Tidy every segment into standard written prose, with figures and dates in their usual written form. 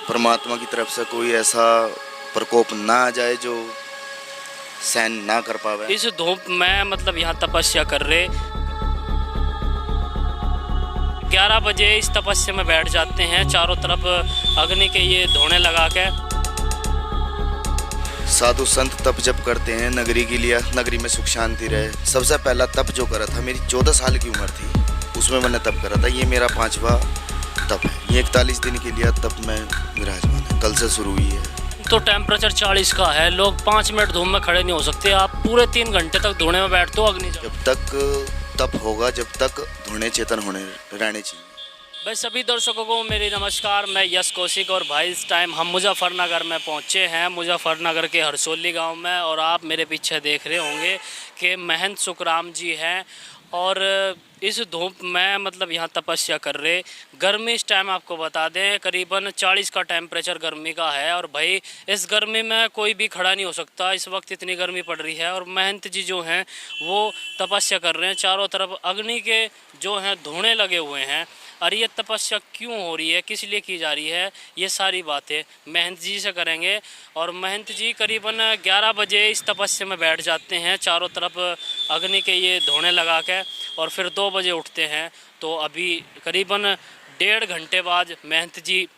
परमात्मा की तरफ से कोई ऐसा प्रकोप ना आ जाए जो सहन ना कर पावे। इस धूप में मतलब यहाँ तपस्या कर रहे 11 बजे इस तपस्या में बैठ जाते हैं, चारों तरफ अग्नि के ये धोने लगा के। साधु संत तप जप करते हैं नगरी के लिए, नगरी में सुख शांति रहे। सबसे पहला तप जो करा था, मेरी 14 साल की उम्र थी, उसमें मैंने तप करा था। ये मेरा 5वां तप है। ये 41 दिन के लिए तप में विराजमान है, कल से शुरू हुई है। तो टेम्परेचर 40 का है, लोग 5 मिनट धूप में खड़े नहीं हो सकते, आप पूरे 3 घंटे तक धुएं में बैठते हो अग्नि जब तक तप होगा, जब तक धुएं चेतन होने रहने चाहिए। भाई सभी दर्शकों को मेरी नमस्कार, मैं यश कौशिक और भाई इस टाइम हम मुजफ्फरनगर में पहुंचे हैं, मुजफ्फरनगर के हरसोली गांव में। और आप मेरे पीछे देख रहे होंगे कि महंत सुखराम जी हैं और इस धूप में मतलब यहाँ तपस्या कर रहे। गर्मी इस टाइम आपको बता दें करीबन 40 का टेम्परेचर गर्मी का है। और भाई इस गर्मी में कोई भी खड़ा नहीं हो सकता, इस वक्त इतनी गर्मी पड़ रही है। और महंत जी जो हैं वो तपस्या कर रहे हैं, चारों तरफ अग्नि के जो हैं धुएं लगे हुए हैं। और ये तपस्या क्यों हो रही है, किस लिए की जा रही है, ये सारी बातें महंत जी से करेंगे। और महंत जी करीबन 11 बजे इस तपस्या में बैठ जाते हैं, चारों तरफ अग्नि के ये धुएं लगा के, और फिर 2 बजे उठते हैं। तो अभी करीबन 1.5 घंटे बाद महंत जी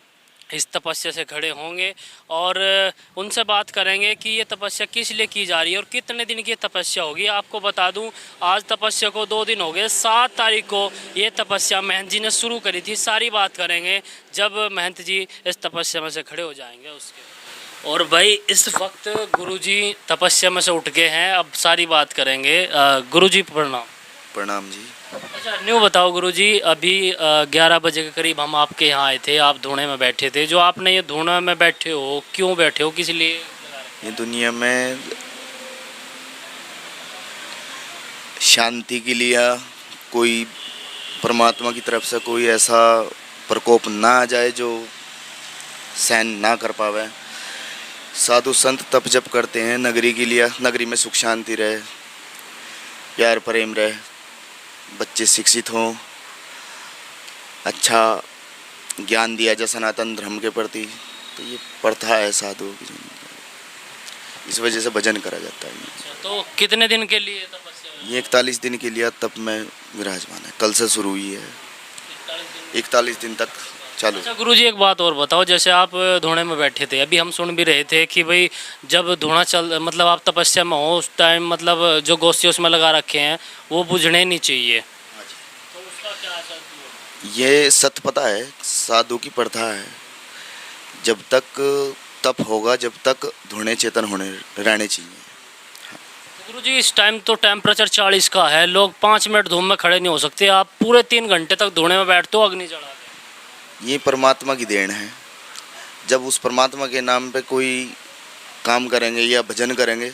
इस तपस्या से खड़े होंगे और उनसे बात करेंगे कि ये तपस्या किस लिए की जा रही है और कितने दिन की तपस्या होगी। आपको बता दूं आज तपस्या को 2 दिन हो गए, 7 तारीख को ये तपस्या महंत जी ने शुरू करी थी। सारी बात करेंगे जब महंत जी इस तपस्या में से खड़े हो जाएंगे उसके। और भाई इस वक्त गुरुजी तपस्या में से उठ गए हैं, अब सारी बात करेंगे। गुरुजी प्रणाम। प्रणाम जी। अच्छा न्यू बताओ गुरुजी, अभी 11 बजे के करीब हम आपके यहाँ आए थे, आप धुएं में बैठे थे। जो आपने ये धुएं में बैठे हो, क्यों बैठे हो, किस लिए? ये दुनिया में शांति के लिए कोई परमात्मा की तरफ से कोई ऐसा प्रकोप ना आ जाए जो सहन ना कर पावे। साधु संत तप जप करते हैं नगरी के लिए, नगरी में सुख शांति रहे, प्यार प्रेम रहे, बच्चे शिक्षित हों, अच्छा ज्ञान दिया जाए सनातन धर्म के प्रति। तो ये प्रथा है साधुओं की, इस वजह से भजन करा जाता है। तो कितने दिन के लिए तपस्या? ये 41 दिन के लिए तप में विराजमान है, कल से शुरू हुई है, 41 दिन तक चालू। अच्छा गुरुजी एक बात और बताओ, जैसे आप धुएं में बैठे थे, अभी हम सुन भी रहे थे कि भाई जब धुआं चल मतलब आप तपस्या में हो उस टाइम मतलब जो गोश्ती उसमें लगा रखे हैं वो बुझने नहीं चाहिए, तो उसका क्या असर? ये सत्य पता है, साधु की प्रथा है, जब तक तप होगा, जब तक धुएं चेतन होने रहने चाहिए। गुरुजी इस टाइम तो टेम्परेचर 40 का है, लोग 5 मिनट धूप में खड़े नहीं हो सकते, आप पूरे 3 घंटे तक धुएं में बैठते हो अग्नि जला के। ये परमात्मा की देन है। जब उस परमात्मा के नाम पे कोई काम करेंगे या भजन करेंगे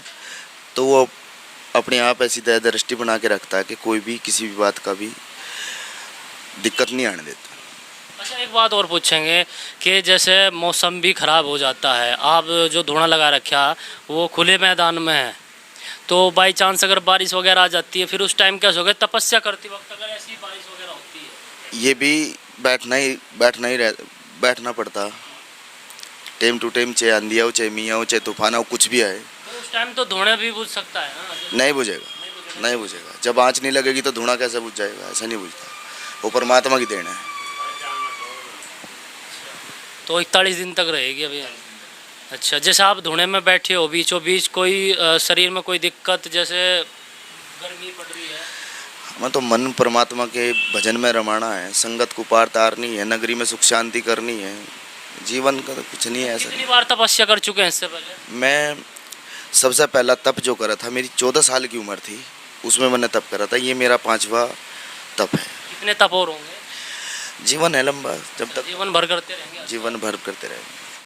तो वो अपने आप ऐसी दृष्टि बना के रखता है कि कोई भी किसी भी बात का भी दिक्कत नहीं आने देता। अच्छा एक बात और पूछेंगे कि जैसे मौसम भी ख़राब हो जाता है, आप जो धुआं लगा रखा वो खुले मैदान में है, तो बाई चांस अगर बारिश वगैरह आ जाती है, फिर उस टाइम क्या होगा? तपस्या करते वक्त अगर ऐसी बारिश वगैरह होती है, ये भी बैठना पड़ता टाइम टू टाइम, चाहे आंधी हो, चाहे मीह हो, चाहे तूफान हो, कुछ भी आए। तो उस टाइम तो धुआं भी बुझ सकता है ना? नहीं बुझेगा, नहीं बुझेगा। जब आँच नहीं लगेगी तो धुआं कैसे बुझ जाएगा? ऐसा नहीं बुझता, वो परमात्मा की देन है। तो 41 दिन तक रहेगी अभी? अच्छा जैसे आप धुएं में बैठे हो, बीचों बीच कोई शरीर में कोई दिक्कत, जैसे गर्मी पड़ रही है? हमें तो मन परमात्मा के भजन में रमाना है, संगत को पार तारनी है, नगरी में सुख शांति करनी है, जीवन का तो कुछ नहीं है ऐसा। कितनी बार तपस्या कर चुके हैं इससे पहले? मैं सबसे पहला तप जो करा था, मेरी 14 साल की उम्र थी, उसमें मैंने तप करा था। ये मेरा 5वां तप है। कितने तप और होंगे? जीवन है लंबा, जब तक जीवन भर करते रहेंगे? जीवन भर करते रहेंगे।